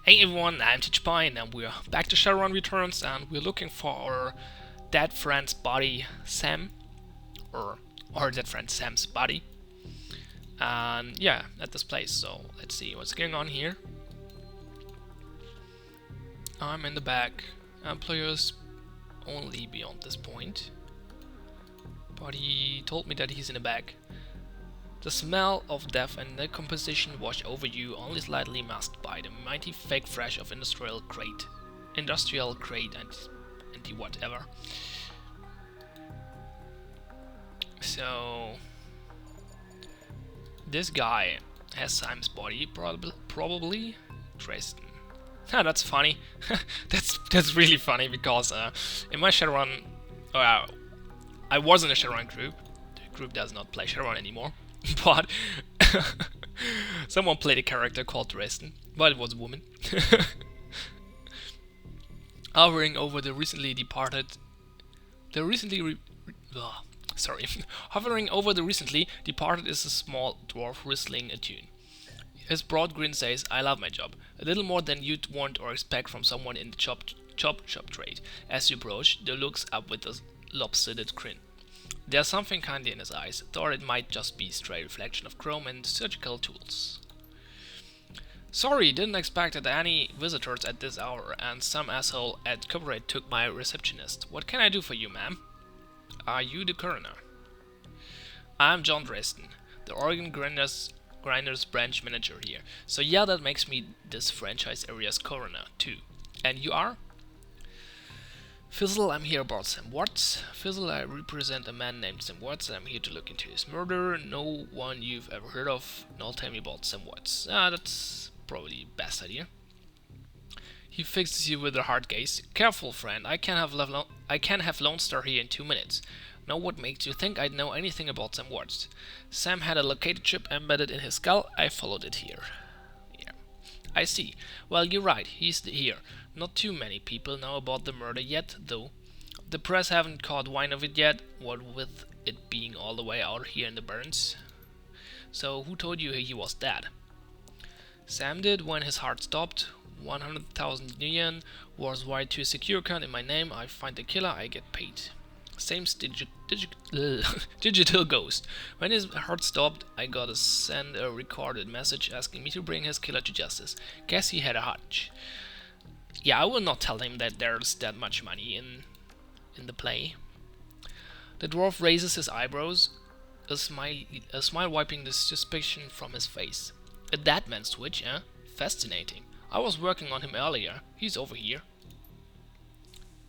Hey everyone, I'm Teach Pine and we're back to Shadowrun Returns and we're looking for our dead friend's body, Sam, or our dead friend Sam's body. And yeah, at this place, so let's see what's going on here. I'm in the back, employers only beyond this point. But he told me that he's in the back. The smell of death and decomposition wash over you, only slightly masked by the mighty fake fresh of industrial crate and the whatever. So this guy has Simon's body, probably Dresden. That's funny. that's really funny because in my Shadowrun, I was in a Shadowrun group. The group does not play Shadowrun anymore, but someone played a character called Dresden, but it was a woman. Hovering over the recently departed, the recently sorry, hovering over the recently departed is a small dwarf whistling a tune. His broad grin says, "I love my job." A little more than you'd want or expect from someone in the chop shop trade. As you approach, the looks up with a lopsided grin. There's something kindly in his eyes, thought it might just be a stray reflection of chrome and surgical tools. Sorry, didn't expect any visitors at this hour, and some asshole at corporate took my receptionist. What can I do for you, ma'am? Are you the coroner? I'm John Dresden, the Oregon Grinders branch manager here. So yeah, that makes me this franchise area's coroner, too. And you are? Fizzle, I'm here about Sam Watts. Fizzle, I represent a man named Sam Watts, and I'm here to look into his murder. No one you've ever heard of. Now tell me about Sam Watts. That's probably the best idea. He fixes you with a hard gaze. Careful, friend. I can have Lone Star here in 2 minutes. Now what makes you think I'd know anything about Sam Watts? Sam had a locator chip embedded in his skull. I followed it here. Yeah. I see. Well, you're right. He's here. Not too many people know about the murder yet, though. The press haven't caught wind of it yet, what with it being all the way out here in the Burns. So, who told you he was dead? Sam did when his heart stopped. 100,000 yen was wired to a secure account in my name. I find the killer, I get paid. Same's digital ghost. When his heart stopped, I got to send a recorded message asking me to bring his killer to justice. Guess he had a hunch. Yeah, I will not tell him that there's that much money in the play. The dwarf raises his eyebrows, a smile wiping the suspicion from his face. A dead man switch, eh? Fascinating. I was working on him earlier. He's over here.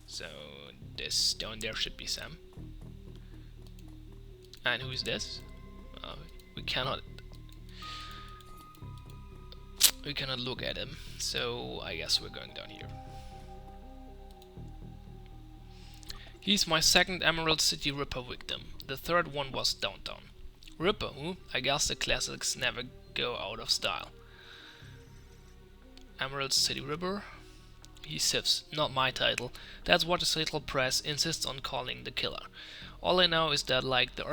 So, this down there should be Sam. And who's this? We cannot look at him, so I guess we're going down here. He's my second Emerald City Ripper victim. The third one was downtown. Ripper, who? I guess the classics never go out of style. Emerald City Ripper? He sifts, not my title. That's what the Seattle press insists on calling the killer. All I know is that like the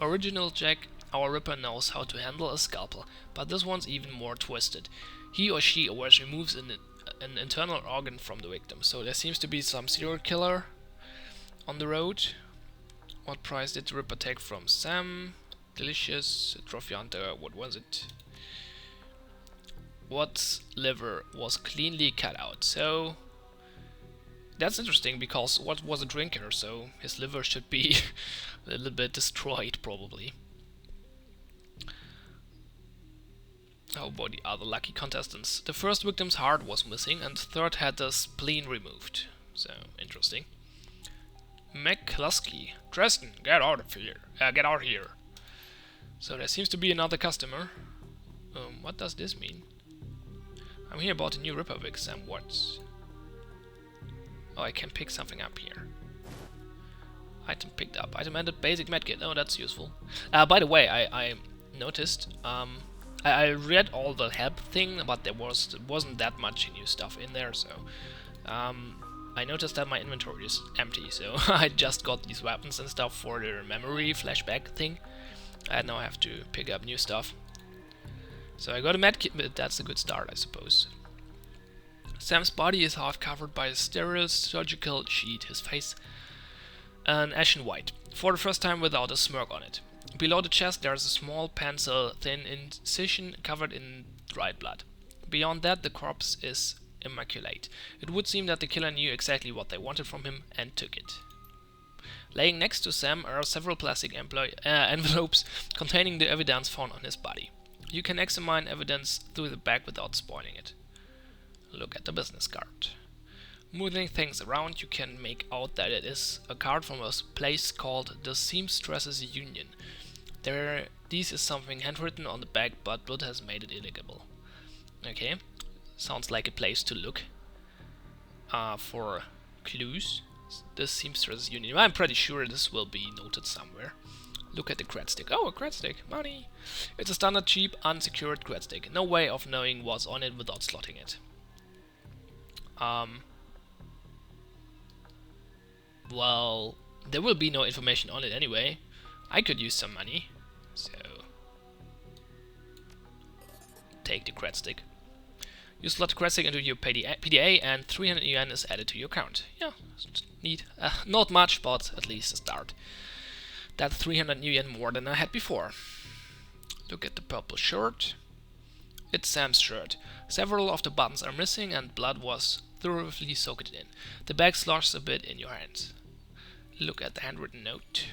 original Jack, our Ripper knows how to handle a scalpel, but this one's even more twisted. He or she always removes an internal organ from the victim, so there seems to be some serial killer on the road. What price did the Ripper take from Sam? Delicious, trophy hunter, what was it? What liver was cleanly cut out, so that's interesting because Watt was a drinker, so his liver should be a little bit destroyed probably. How about the other lucky contestants? The first victim's heart was missing and the third had the spleen removed, so interesting. McCluskey, Dresden, get out of here, get out here. So there seems to be another customer. What does this mean? I'm here about a new Ripper Vic, Sam Watts. Oh, I can pick something up here. Item picked up. Item ended, basic medkit. Oh, that's useful. By the way, I noticed, I read all the help thing, but there wasn't that much new stuff in there, so I noticed that my inventory is empty, so I just got these weapons and stuff for the memory flashback thing, and now I have to pick up new stuff. So I got a medkit, but that's a good start, I suppose. Sam's body is half covered by a sterile surgical sheet, his face an ashen white, for the first time without a smirk on it. Below the chest there is a small pencil-thin incision covered in dried blood. Beyond that, the corpse is immaculate. It would seem that the killer knew exactly what they wanted from him and took it. Laying next to Sam are several plastic envelopes containing the evidence found on his body. You can examine evidence through the bag without spoiling it. Look at the business card. Moving things around, you can make out that it is a card from a place called the Seamstresses Union. This is something handwritten on the back, but blood has made it illegible. Okay, sounds like a place to look for clues. The Seamstresses Union. I'm pretty sure this will be noted somewhere. Look at the cred stick. Oh, a cred stick. Money. It's a standard cheap, unsecured cred stick. No way of knowing what's on it without slotting it. Well, there will be no information on it anyway. I could use some money. So, take the cred stick. You slot the cred stick into your PDA and 300 yen is added to your account. Yeah, neat. Not much, but at least a start. That's 300 yen more than I had before. Look at the purple shirt. It's Sam's shirt. Several of the buttons are missing and blood was thoroughly soaked in. The bag sloshes a bit in your hands. Look at the handwritten note.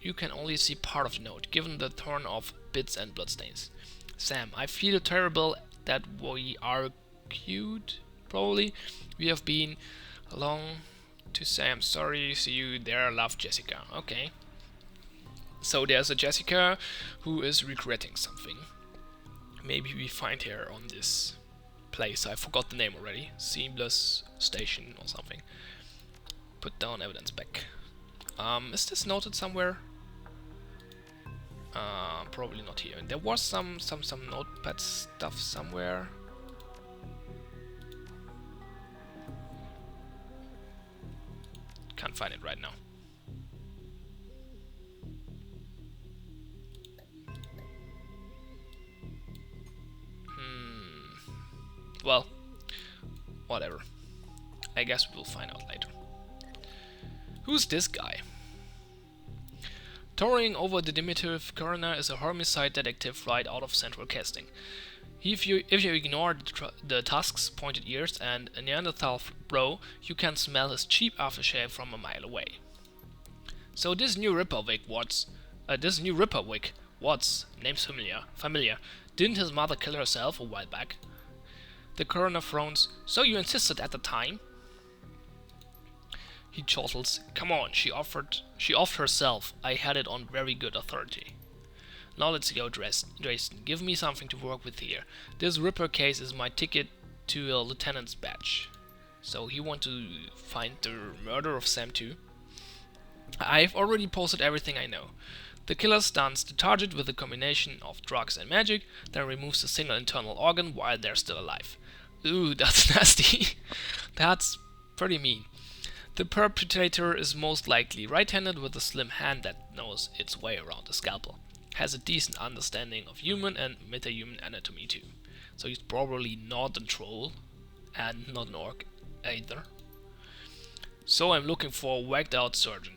You can only see part of the note, given the torn off bits and bloodstains. Sam, I feel terrible that we are cute, probably. We have been along to say I'm sorry, see you there, love Jessica. Okay. So there's a Jessica who is regretting something. Maybe we find her on this place. I forgot the name already. Seamless Station or something. Put down evidence back. Is this noted somewhere? Probably not here. There was some notepad stuff somewhere. Can't find it right now. Well, whatever. I guess we'll find out later. Who's this guy? Towering over the diminutive coroner is a homicide detective right out of central casting. If you ignore the tusk's pointed ears and a Neanderthal brow, you can smell his cheap aftershave from a mile away. So this new Ripper Wick, Watts, name's familiar. Didn't his mother kill herself a while back? The coroner frowns. So you insisted at the time? He chortles. Come on, she offered herself. I had it on very good authority. Now let's go, Dresden. Give me something to work with here. This Ripper case is my ticket to a lieutenant's badge. So he wants to find the murder of Sam too. I've already posted everything I know. The killer stuns the target with a combination of drugs and magic, then removes a single internal organ while they're still alive. Ooh, that's nasty. That's pretty mean. The perpetrator is most likely right-handed with a slim hand that knows its way around a scalpel. Has a decent understanding of human and metahuman anatomy too. So he's probably not a troll and not an orc either. So I'm looking for a whacked out surgeon.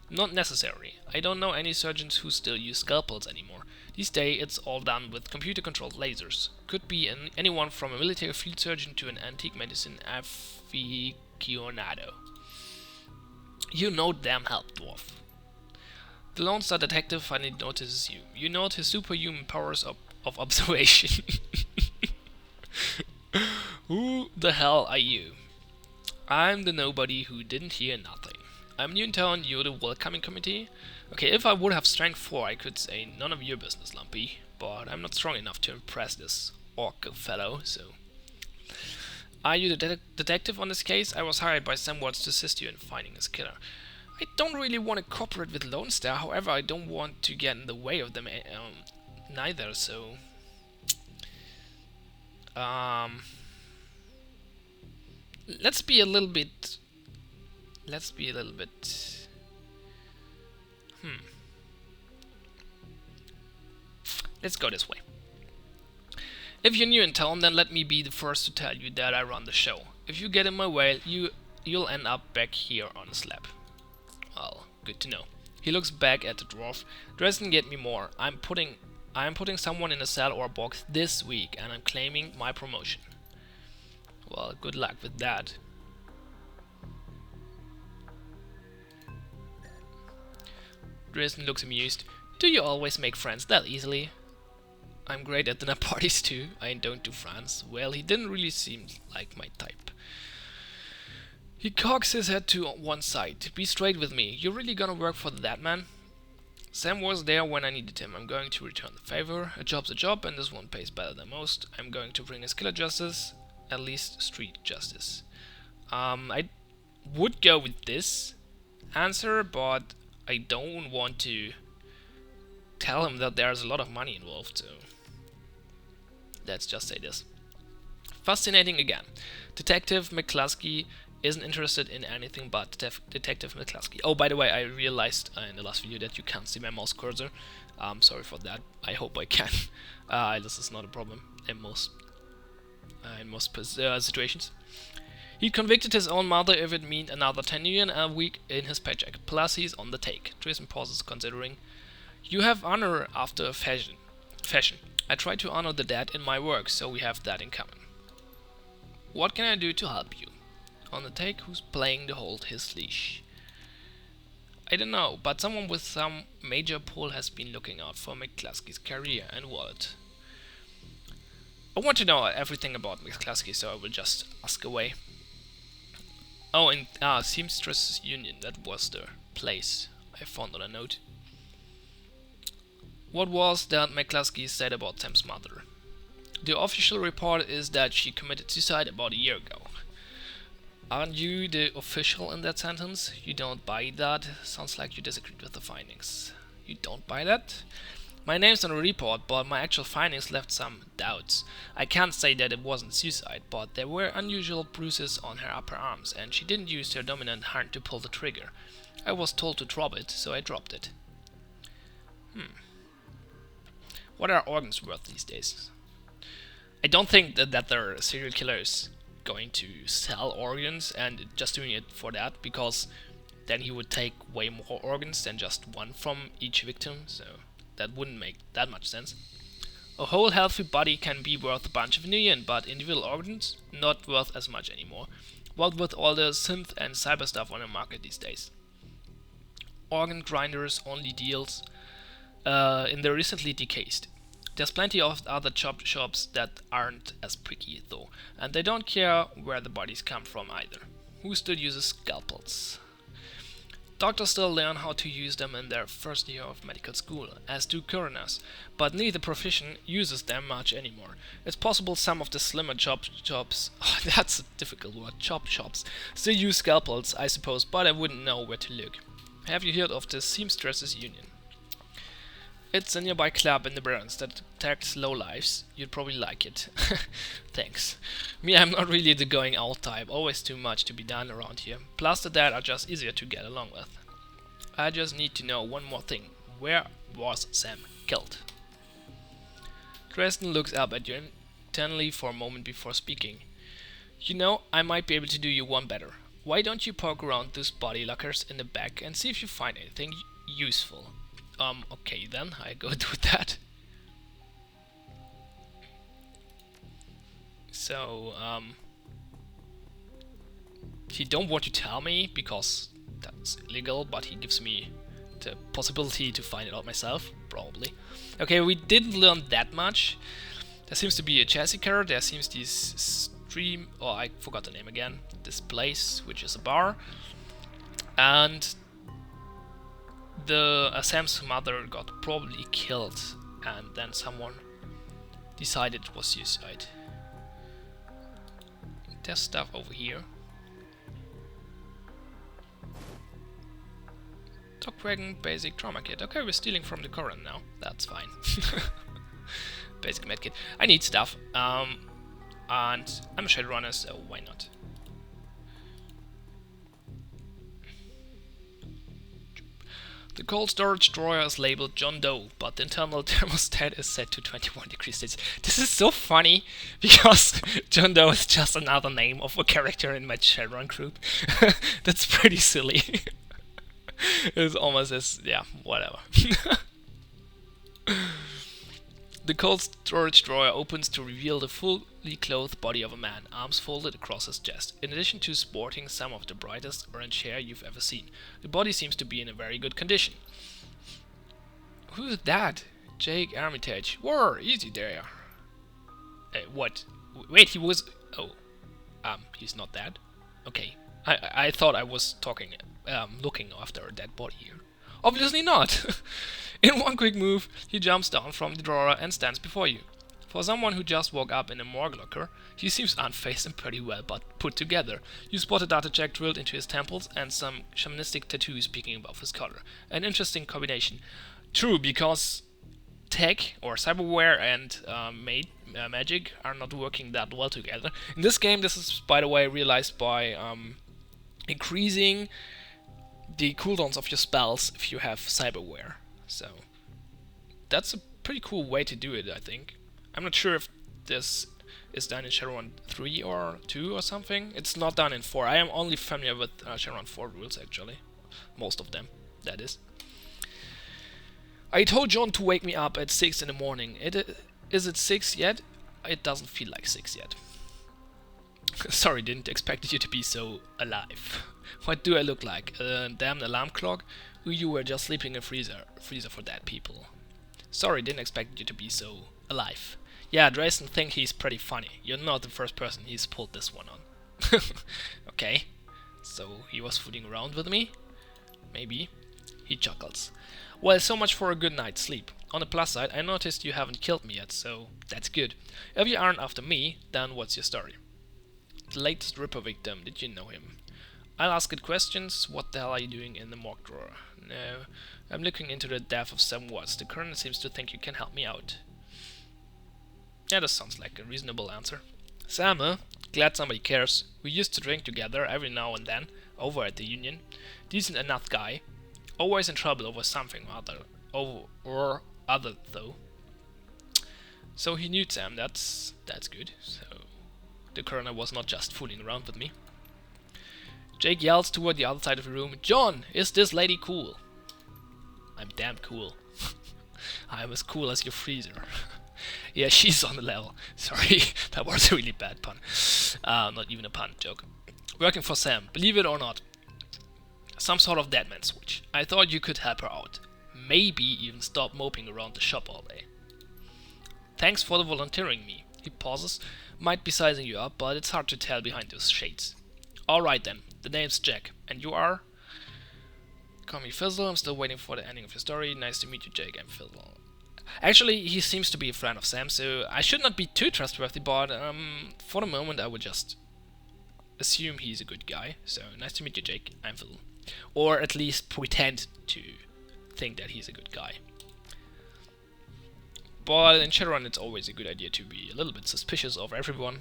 Not necessary. I don't know any surgeons who still use scalpels anymore. These days it's all done with computer-controlled lasers. Could be anyone from a military field surgeon to an antique medicine aficionado. You know damn help, dwarf. The Lone Star detective finally notices you. You note his superhuman powers of observation. Who the hell are you? I'm the nobody who didn't hear nothing. I'm new in town, you're the welcoming committee. Okay, if I would have strength 4, I could say none of your business, Lumpy. But I'm not strong enough to impress this orc fellow, so... Are you the detective on this case? I was hired by Sam Watts to assist you in finding his killer. I don't really want to cooperate with Lone Star, however I don't want to get in the way of them neither, so... Let's be a little bit... Let's go this way. If you're new in town, then let me be the first to tell you that I run the show. If you get in my way, you'll end up back here on a slab. Well, good to know. He looks back at the dwarf. Dresden get me more. I'm putting someone in a cell or a box this week, and I'm claiming my promotion. Well, good luck with that. Dresden looks amused. Do you always make friends that easily? I'm great at dinner parties too. I don't do friends. Well, he didn't really seem like my type. He cocks his head to one side. Be straight with me. You're really gonna work for that man? Sam was there when I needed him. I'm going to return the favor. A job's a job, and this one pays better than most. I'm going to bring his killer justice, at least street justice. I would go with this answer, but I don't want to tell him that there's a lot of money involved, so let's just say this. Fascinating again. Detective McCluskey isn't interested in anything but Detective McCluskey. Oh, by the way, I realized in the last video that you can't see my mouse cursor. Sorry for that. I hope I can. This is not a problem in most situations. He convicted his own mother if it meant another 10 million a week in his paycheck. Plus, he's on the take. Tristan pauses, considering. You have honor after a fashion. I try to honor the dead in my work, so we have that in common. What can I do to help you? On the take, who's playing to hold his leash? I don't know, but someone with some major pull has been looking out for McCluskey's career and wallet. I want to know everything about McCluskey, so I will just ask away. Oh, and Seamstress Union, that was the place I found on a note. What was that McCluskey said about Sam's mother? The official report is that she committed suicide about a year ago. Aren't you the official in that sentence? You don't buy that? Sounds like you disagreed with the findings. You don't buy that? My name's on the report, but my actual findings left some doubts. I can't say that it wasn't suicide, but there were unusual bruises on her upper arms, and she didn't use her dominant hand to pull the trigger. I was told to drop it, so I dropped it. What are organs worth these days? I don't think that there are serial killers going to sell organs and just doing it for that, because then he would take way more organs than just one from each victim, so that wouldn't make that much sense. A whole healthy body can be worth a bunch of million, but individual organs not worth as much anymore. What with all the synth and cyber stuff on the market these days. Organ grinders only deals in the recently decased. There's plenty of other chop shops that aren't as picky though, and they don't care where the bodies come from either. Who still uses scalpels? Doctors still learn how to use them in their first year of medical school, as do coroners, but neither profession uses them much anymore. It's possible some of the slimmer chop shops, that's a difficult word, chop shops, still use scalpels, I suppose, but I wouldn't know where to look. Have you heard of the Seamstresses Union? It's a nearby club in the Barrens that attacks lowlifes. You'd probably like it. Thanks. Me, I'm not really the going out type. Always too much to be done around here. Plus the dead are just easier to get along with. I just need to know one more thing. Where was Sam killed? Dresden looks up at you intently for a moment before speaking. You know, I might be able to do you one better. Why don't you poke around those body lockers in the back and see if you find anything useful? Okay then, I go do that. So, he don't want to tell me because that's illegal, but he gives me the possibility to find it out myself, probably. Okay, we didn't learn that much. There seems to be a chassis car, there seems this stream, oh I forgot the name again, this place, which is a bar, and Sam's mother got probably killed, and then someone decided it was suicide. There's stuff over here. Dog Dragon basic trauma kit. Okay, we're stealing from the Koran now. That's fine. Basic medkit. I need stuff. And I'm a Shadowrunner, so why not? The cold storage drawer is labeled John Doe, but the internal thermostat is set to 21 degrees Celsius. This is so funny because John Doe is just another name of a character in my Shadowrun group. That's pretty silly. It's almost as, yeah, whatever. The cold storage drawer opens to reveal the fully clothed body of a man, arms folded across his chest. In addition to sporting some of the brightest orange hair you've ever seen, the body seems to be in a very good condition. Who's that? Jake Armitage. Whoa, easy there. What? Wait, he was... Oh. He's not dead? Okay. I thought I was looking after a dead body here. Obviously not! In one quick move, he jumps down from the drawer and stands before you. For someone who just woke up in a morgue locker, he seems unfazed and pretty well but put together. You spot a data check drilled into his temples and some shamanistic tattoos peeking above his collar. An interesting combination. True, because tech or cyberware and magic are not working that well together. In this game, this is, by the way, realized by increasing the cooldowns of your spells if you have cyberware. So that's a pretty cool way to do it, I think. I'm not sure if this is done in Shadowrun 3 or 2 or something. It's not done in 4. I am only familiar with Shadowrun 4 rules, actually. Most of them, that is. I told John to wake me up at 6 in the morning. Is it 6 yet? It doesn't feel like 6 yet. Sorry, didn't expect you to be so alive. What do I look like? A damn alarm clock? You were just sleeping in a freezer for dead people. Sorry, didn't expect you to be so alive. Yeah, Drayson thinks he's pretty funny. You're not the first person he's pulled this one on. Okay, so he was fooling around with me? Maybe. He chuckles. Well, so much for a good night's sleep. On the plus side, I noticed you haven't killed me yet, so that's good. If you aren't after me, then what's your story? The latest Ripper victim, did you know him? I'll ask it questions. What the hell are you doing in the morgue drawer? No, I'm looking into the death of Sam Watts. The colonel seems to think you can help me out. Yeah, that sounds like a reasonable answer. Sam, huh? Glad somebody cares. We used to drink together every now and then, over at the Union. Decent enough guy. Always in trouble over something or other though. So he knew Sam, that's good. So the colonel was not just fooling around with me. Jake yells toward the other side of the room, John, is this lady cool? I'm damn cool. I'm as cool as your freezer. Yeah, she's on the level. Sorry, that was a really bad pun. Not even a pun, joke. Working for Sam, believe it or not. Some sort of deadman switch. I thought you could help her out. Maybe even stop moping around the shop all day. Thanks for the volunteering me. He pauses. Might be sizing you up, but it's hard to tell behind those shades. Alright then, the name's Jack. And you are? Call me Fizzle, I'm still waiting for the ending of your story. Nice to meet you, Jake. I'm Fizzle. Actually, he seems to be a friend of Sam, so I should not be too trustworthy, but for the moment I would just assume he's a good guy. So, nice to meet you, Jake. I'm Fizzle. Or at least pretend to think that he's a good guy. But in Shadowrun it's always a good idea to be a little bit suspicious of everyone.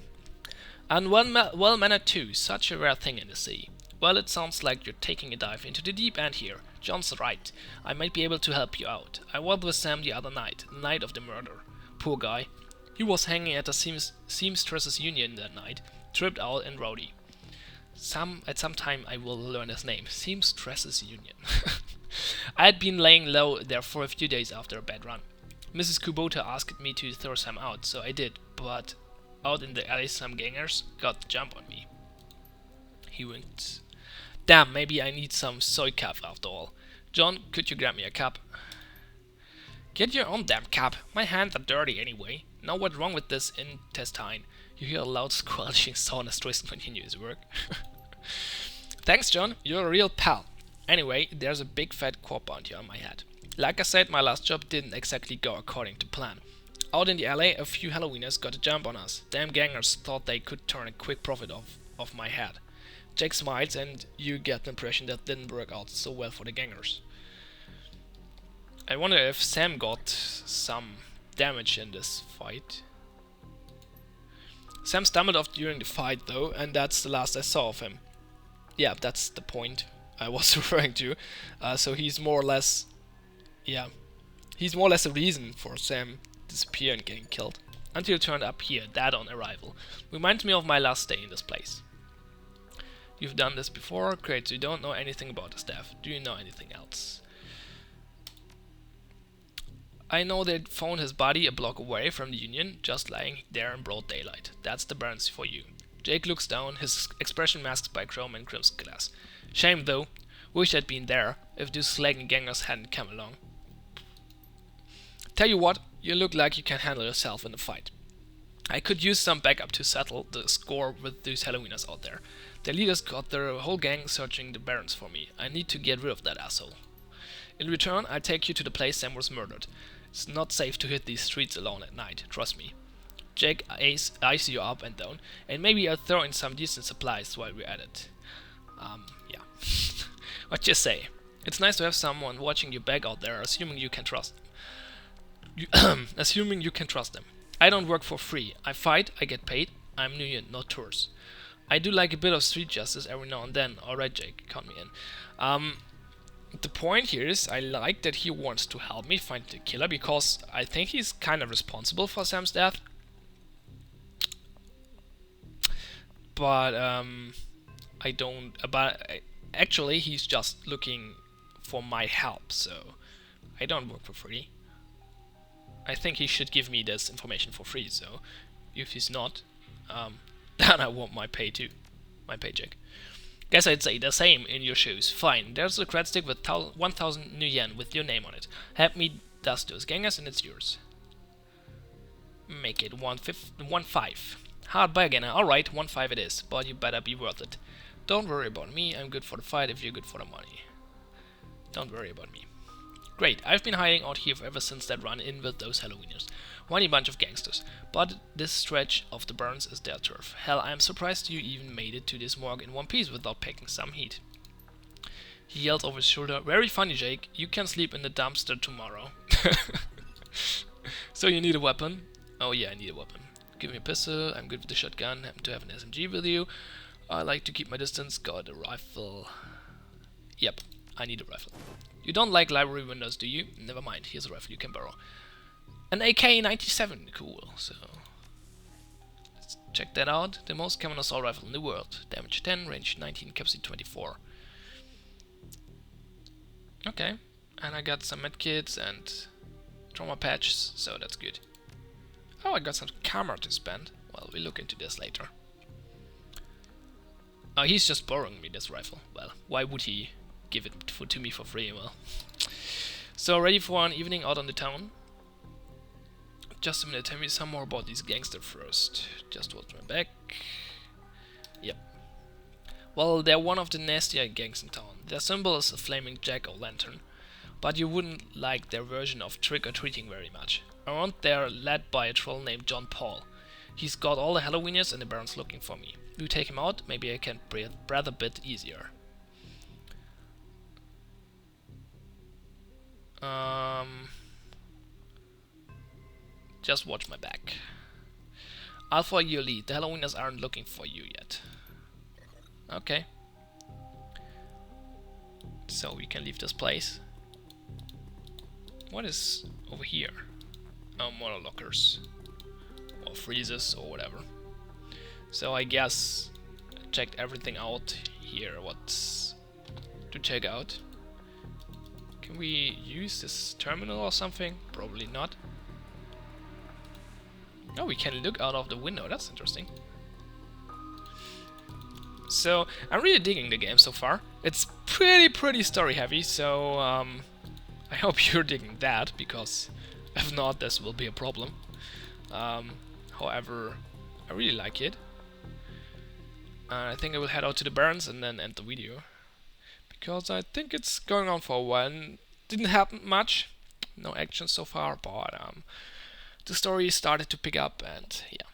And well-mannered too, such a rare thing in the sea. Well, it sounds like you're taking a dive into the deep end here. John's right. I might be able to help you out. I was with Sam the other night, the night of the murder. Poor guy. He was hanging at a seamstresses union that night, tripped out and rowdy. At some time I will learn his name. Seamstresses Union. I had been laying low there for a few days after a bad run. Mrs. Kubota asked me to throw Sam out, so I did, but out in the alley some gangers got the jump on me. He winked. Damn, maybe I need some soy cap after all. John, could you grab me a cup? Get your own damn cup. My hands are dirty anyway. Now what's wrong with this intestine? You hear a loud squelching sound as Tristan continues his work. Thanks, John. You're a real pal. Anyway, there's a big fat corp bounty on my head. Like I said, my last job didn't exactly go according to plan. Out in the alley, a few Halloweeners got a jump on us. Damn gangers thought they could turn a quick profit off my head. Jack smiles and you get the impression that didn't work out so well for the gangers. I wonder if Sam got some damage in this fight. Sam stumbled off during the fight though, and that's the last I saw of him. Yeah, that's the point. I was referring to. So he's more or less, yeah, he's more or less a reason for Sam disappearing and getting killed. Until he turned up here, dead on arrival. Reminds me of my last stay in this place. You've done this before? Great, so you don't know anything about the staff. Do you know anything else? I know they found his body a block away from the Union, just lying there in broad daylight. That's the Barons for you. Jake looks down, his expression masked by chrome and crimson glass. Shame though. Wish I'd been there, if those slagging gangers hadn't come along. Tell you what, you look like you can handle yourself in a fight. I could use some backup to settle the score with those Halloweeners out there. Their leaders got their whole gang searching the Barons for me. I need to get rid of that asshole. In return, I'll take you to the place Sam was murdered. It's not safe to hit these streets alone at night, trust me. Jake eyes you up and down, and maybe I'll throw in some decent supplies while we're at it. Yeah. What you say? It's nice to have someone watching your back out there, assuming you can trust them. Assuming you can trust them. I don't work for free. I fight, I get paid. I'm Union, not tours. I do like a bit of street justice every now and then. Alright, Jake, count me in. The point here is, I like that he wants to help me find the killer, because I think he's kind of responsible for Sam's death. But, I don't... actually, he's just looking for my help, so I don't work for free. I think he should give me this information for free, so if he's not, then I want my pay too. My paycheck. Guess I'd say the same in your shoes. Fine, there's a cred stick with 1,000 new yen with your name on it. Help me dust those gangers and it's yours. Make it 1.5. Hard bargain. Alright, 1.5 it is, but you better be worth it. Don't worry about me, I'm good for the fight if you're good for the money. Don't worry about me. Great, I've been hiding out here ever since that run-in with those Halloweeners. Whiny bunch of gangsters. But this stretch of the Barons is their turf. Hell, I'm surprised you even made it to this morgue in one piece without packing some heat. He yelled over his shoulder, very funny, Jake. You can sleep in the dumpster tomorrow. So you need a weapon? Oh yeah, I need a weapon. Give me a pistol, I'm good with the shotgun, happen to have an SMG with you. I like to keep my distance, got a rifle. Yep, I need a rifle. You don't like library windows, do you? Never mind, here's a rifle you can borrow. An AK-97, cool, so... let's check that out. The most common assault rifle in the world. Damage 10, range 19, capacity 24. Okay, and I got some medkits and trauma patches, so that's good. Oh, I got some karma to spend. Well, we'll look into this later. Oh, he's just borrowing me this rifle. Well, why would he give it to me for free? Well, so ready for an evening out on the town? Just a minute, tell me some more about these gangsters first. Just watch my back. Yep. Well, they're one of the nastier gangs in town. Their symbol is a flaming jack-o'-lantern, but you wouldn't like their version of trick-or-treating very much. Around they're led by a troll named John Paul. He's got all the Halloweeners and the Barons looking for me. You take him out, maybe I can breathe a bit easier. Just watch my back. I'll follow your lead. The Halloweeners aren't looking for you yet. Okay. So we can leave this place. What is over here? Oh, more lockers. Or freezes or whatever. So I guess I checked everything out here. What's to check out? Can we use this terminal or something? Probably not. Oh, we can look out of the window. That's interesting. So I'm really digging the game so far. It's pretty story heavy. So I hope you're digging that, because if not, this will be a problem. However, I really like it. I think I will head out to the Barons and then end the video, because I think it's going on for a while and didn't happen much. No action so far, but the story started to pick up, and yeah.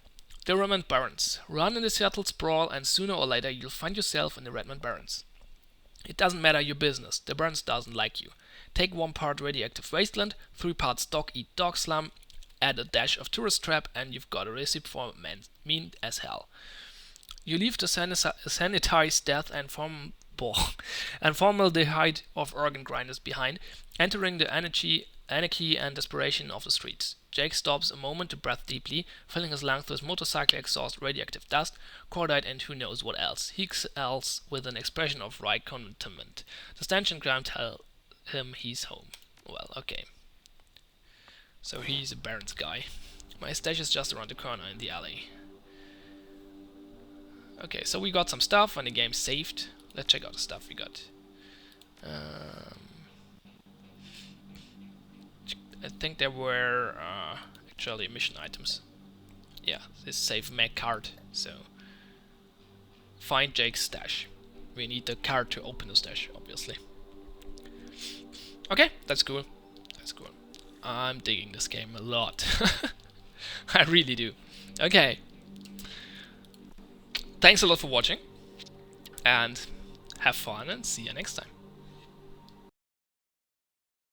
The Redmond Barons. Run in the Seattle sprawl and sooner or later you'll find yourself in the Redmond Barons. It doesn't matter your business, the Barons doesn't like you. Take 1 part radioactive wasteland, 3 parts dog eat dog slum, add a dash of tourist trap, and you've got a recipe for mean as hell. You leave the sanitized death and from and formaldehyde of organ grinders behind, entering the anarchy and desperation of the streets. Jake stops a moment to breathe deeply, filling his lungs with motorcycle exhaust, radioactive dust, cordite, and who knows what else. He exhales with an expression of right contentment. The stench and grime tell him he's home. Well, okay. So he's a Baron's guy. My stash is just around the corner in the alley. Okay, so we got some stuff and the game's saved. Let's check out the stuff we got. I think there were actually mission items. Yeah, this save mag card. So find Jake's stash. We need the card to open the stash, obviously. Okay, that's cool. That's cool. I'm digging this game a lot. I really do. Okay. Thanks a lot for watching. And have fun and see you next time.